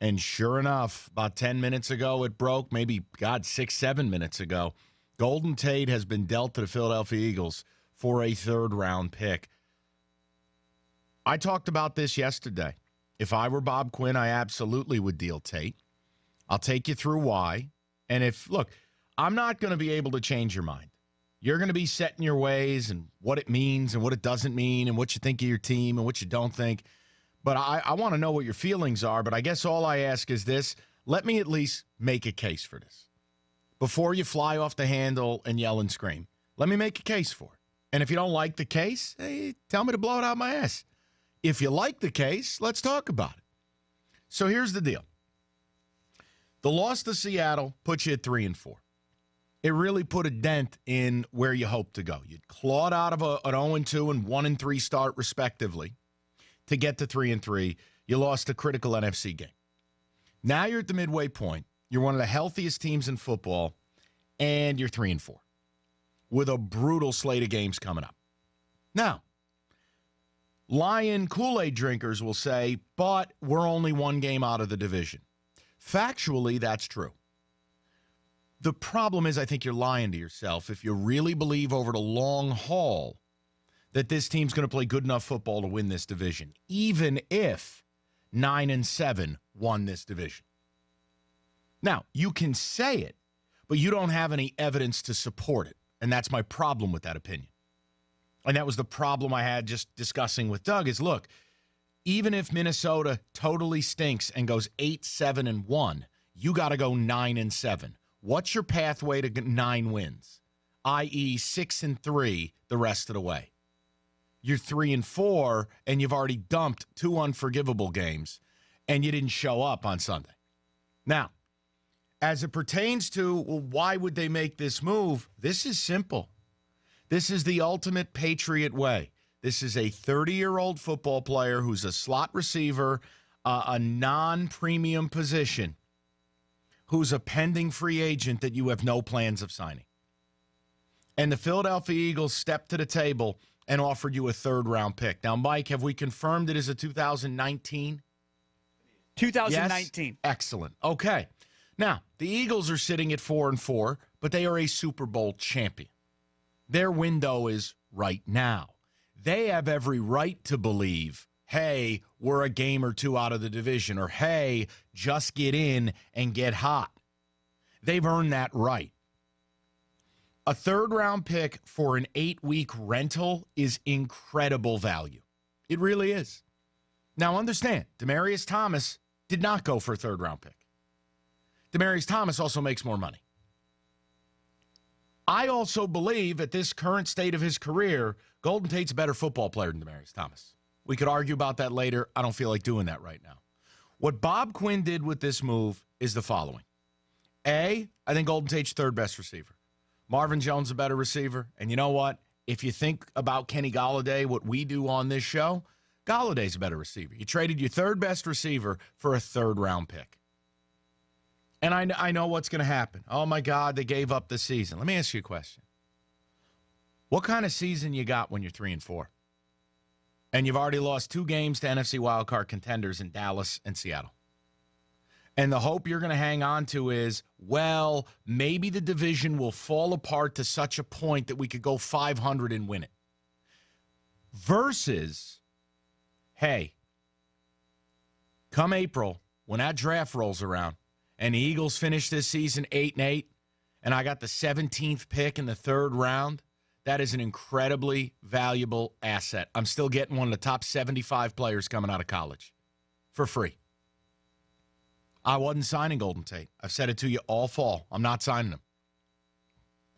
And sure enough, about 10 minutes ago, it broke. Maybe, 6-7 minutes ago. Golden Tate has been dealt to the Philadelphia Eagles for a third-round pick. I talked about this yesterday. If I were Bob Quinn, I absolutely would deal Tate. I'll take you through why. And look, I'm not going to be able to change your mind. You're going to be set in your ways and what it means and what it doesn't mean and what you think of your team and what you don't think. But I want to know what your feelings are. But I guess all I ask is this. Let me at least make a case for this. Before you fly off the handle and yell and scream, let me make a case for it. And if you don't like the case, hey, tell me to blow it out my ass. If you like the case, let's talk about it. So here's the deal. The loss to Seattle puts you at 3-4. It really put a dent in where you hope to go. You'd clawed out of an 0-2 and 1-3 start, respectively, to get to 3-3. You lost a critical NFC game. Now you're at the midway point. You're one of the healthiest teams in football, and you're 3-4 with a brutal slate of games coming up. Now, Lion Kool-Aid drinkers will say, but we're only one game out of the division. Factually, that's true. The problem is I think you're lying to yourself if you really believe over the long haul that this team's going to play good enough football to win this division, even if 9-7 won this division. Now, you can say it, but you don't have any evidence to support it, and that's my problem with that opinion. And that was the problem I had just discussing with Doug is, look, even if Minnesota totally stinks and goes 8-7-1, you got to go 9-7. What's your pathway to 9 wins, i.e. 6-3 the rest of the way? You're 3-4, and you've already dumped 2 unforgivable games, and you didn't show up on Sunday. Now, as it pertains to, well, why would they make this move? This is simple. This is the ultimate Patriot way. This is a 30-year-old football player who's a slot receiver, a non-premium position, who's a pending free agent that you have no plans of signing. And the Philadelphia Eagles stepped to the table and offered you a third-round pick. Now, Mike, have we confirmed it is a 2019? 2019. Yes? Excellent. Okay. Now, the Eagles are sitting at 4-4, but they are a Super Bowl champion. Their window is right now. They have every right to believe, hey, we're a game or two out of the division, or hey, just get in and get hot. They've earned that right. A third-round pick for an 8-week rental is incredible value. It really is. Now, understand, Demaryius Thomas did not go for a third-round pick. Demaryius Thomas also makes more money. I also believe at this current state of his career, Golden Tate's a better football player than Demaryius Thomas. We could argue about that later. I don't feel like doing that right now. What Bob Quinn did with this move is the following. A, I think Golden Tate's third best receiver. Marvin Jones a better receiver. And you know what? If you think about Kenny Golladay, what we do on this show, Galladay's a better receiver. You traded your third best receiver for a third-round pick. And I know what's going to happen. Oh, my God, they gave up the season. Let me ask you a question. What kind of season you got when you're 3-4? And you've already lost 2 games to NFC wildcard contenders in Dallas and Seattle. And the hope you're going to hang on to is, well, maybe the division will fall apart to such a point that we could go 500 and win it. Versus, hey, come April, when that draft rolls around, and the Eagles finish this season 8-8, and I got the 17th pick in the third round, that is an incredibly valuable asset. I'm still getting one of the top 75 players coming out of college for free. I wasn't signing Golden Tate. I've said it to you all fall. I'm not signing him.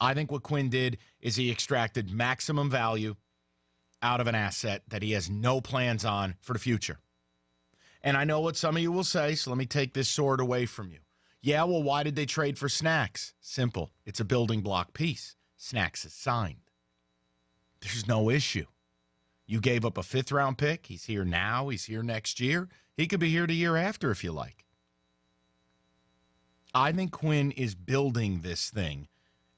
I think what Quinn did is he extracted maximum value out of an asset that he has no plans on for the future. And I know what some of you will say, so let me take this sword away from you. Yeah, well, why did they trade for Snacks? Simple. It's a building block piece. Snacks is signed. There's no issue. You gave up a 5th-round pick. He's here now. He's here next year. He could be here the year after if you like. I think Quinn is building this thing,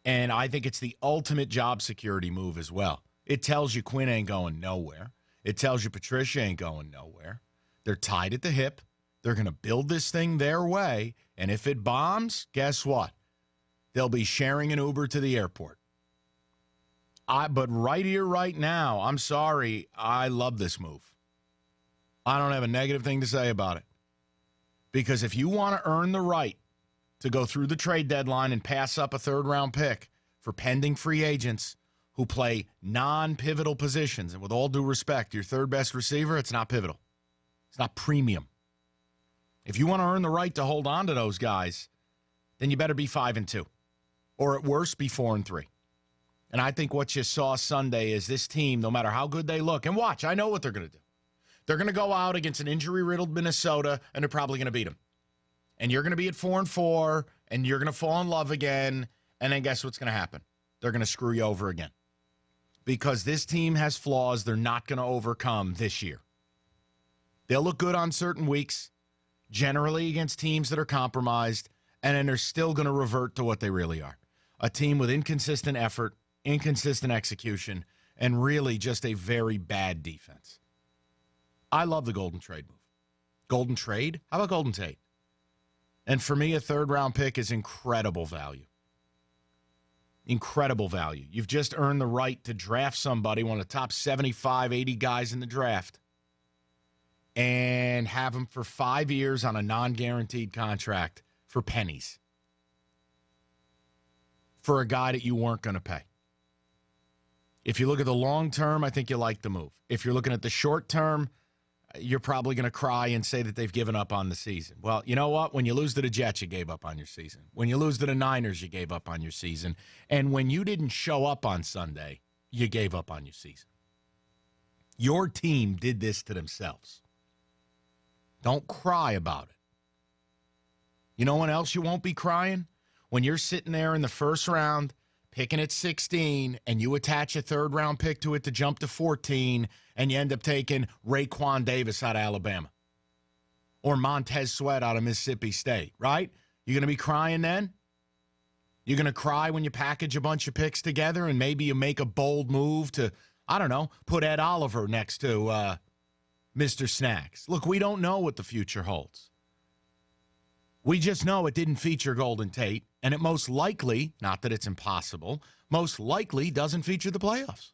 and I think it's the ultimate job security move as well. It tells you Quinn ain't going nowhere. It tells you Patricia ain't going nowhere. They're tied at the hip. They're going to build this thing their way, and if it bombs, guess what? They'll be sharing an Uber to the airport. But right here, right now, I'm sorry, I love this move. I don't have a negative thing to say about it. Because if you want to earn the right to go through the trade deadline and pass up a third-round pick for pending free agents who play non-pivotal positions, and with all due respect, your third-best receiver, it's not pivotal. It's not premium. If you want to earn the right to hold on to those guys, then you better be 5-2. Or at worst, be 4-3. And I think what you saw Sunday is this team, no matter how good they look, and watch, I know what they're going to do. They're going to go out against an injury-riddled Minnesota, and they're probably going to beat them. And you're going to be at 4-4, and you're going to fall in love again, and then guess what's going to happen? They're going to screw you over again. Because this team has flaws they're not going to overcome this year. They'll look good on certain weeks, generally against teams that are compromised, and then they're still going to revert to what they really are. A team with inconsistent effort, inconsistent execution, and really just a very bad defense. I love the Golden Trade move. Golden Trade? How about Golden Tate? And for me, a third-round pick is incredible value. Incredible value. You've just earned the right to draft somebody, one of the top 75, 80 guys in the draft, and have him for 5 years on a non-guaranteed contract for pennies. For a guy that you weren't going to pay. If you look at the long term, I think you like the move. If you're looking at the short term, you're probably going to cry and say that they've given up on the season. Well, you know what? When you lose to the Jets, you gave up on your season. When you lose to the Niners, you gave up on your season. And when you didn't show up on Sunday, you gave up on your season. Your team did this to themselves. Don't cry about it. You know when else you won't be crying? When you're sitting there in the first round, picking at 16, and you attach a third-round pick to it to jump to 14, and you end up taking Raekwon Davis out of Alabama. Or Montez Sweat out of Mississippi State, right? You going to be crying then? You're going to cry when you package a bunch of picks together and maybe you make a bold move to, I don't know, put Ed Oliver next to Mr. Snacks. Look, we don't know what the future holds. We just know it didn't feature Golden Tate, and it most likely, not that it's impossible, most likely doesn't feature the playoffs.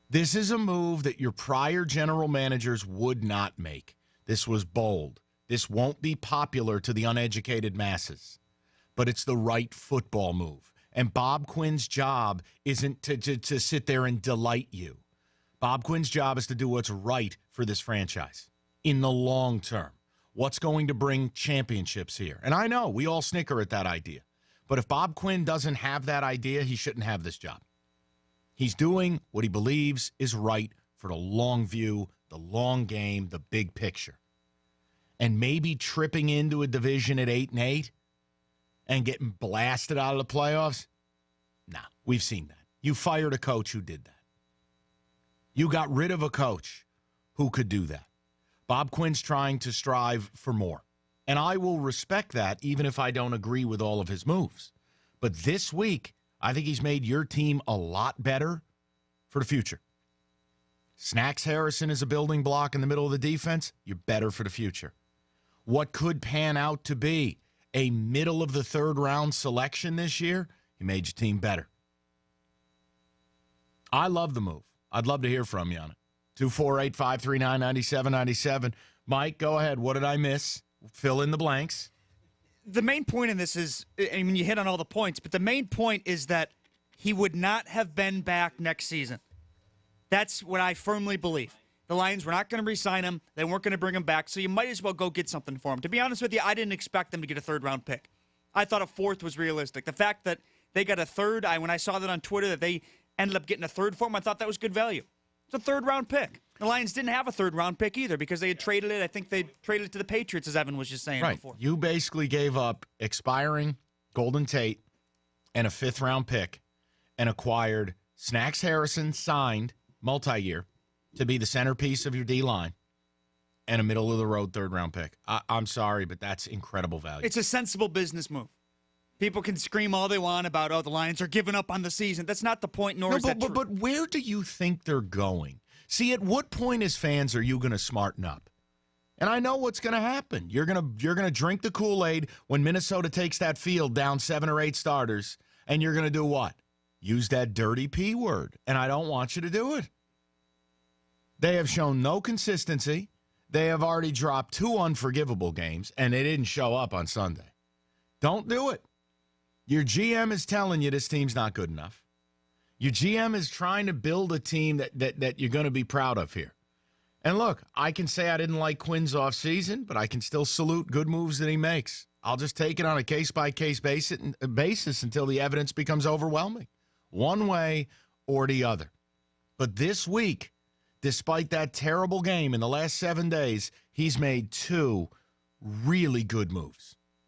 This is a move that your prior general managers would not make. This was bold. This won't be popular to the uneducated masses, but it's the right football move. And Bob Quinn's job isn't to sit there and delight you. Bob Quinn's job is to do what's right for this franchise in the long term. What's going to bring championships here? And I know we all snicker at that idea. But if Bob Quinn doesn't have that idea, he shouldn't have this job. He's doing what he believes is right for the long view, the long game, the big picture. And maybe tripping into a division at 8-8 and getting blasted out of the playoffs? Nah, we've seen that. You fired a coach who did that. You got rid of a coach who could do that. Bob Quinn's trying to strive for more. And I will respect that even if I don't agree with all of his moves. But this week, I think he's made your team a lot better for the future. Snacks Harrison is a building block in the middle of the defense. You're better for the future. What could pan out to be a middle of the third round selection this year, he made your team better. I love the move. I'd love to hear from you on it. 248-539-9797. Mike, go ahead. What did I miss? Fill in the blanks. The main point in this is, I mean, you hit on all the points, but the main point is that he would not have been back next season. That's what I firmly believe. The Lions were not going to re-sign him. They weren't going to bring him back, so you might as well go get something for him. To be honest with you, I didn't expect them to get a third-round pick. I thought a fourth was realistic. The fact that they got a third, when I saw that on Twitter that they ended up getting a third for him, I thought that was good value. It's a third-round pick. The Lions didn't have a third-round pick either because they had traded it. I think they traded it to the Patriots, as Evan was just saying before. You basically gave up expiring Golden Tate and a fifth-round pick and acquired Snacks Harrison, signed multi-year, to be the centerpiece of your D-line and a middle-of-the-road third-round pick. I'm sorry, but that's incredible value. It's a sensible business move. People can scream all they want about, the Lions are giving up on the season. That's not the point, nor is that true. But where do you think they're going? See, at what point as fans are you going to smarten up? And I know what's going to happen. You're going to drink the Kool-Aid when Minnesota takes that field down 7 or 8 starters, and you're going to do what? Use that dirty P word, and I don't want you to do it. They have shown no consistency. They have already dropped 2 unforgivable games, and they didn't show up on Sunday. Don't do it. Your GM is telling you this team's not good enough. Your GM is trying to build a team that you're going to be proud of here. And look, I can say I didn't like Quinn's offseason, but I can still salute good moves that he makes. I'll just take it on a case-by-case basis until the evidence becomes overwhelming, one way or the other. But this week, despite that terrible game in the last 7 days, he's made 2 really good moves.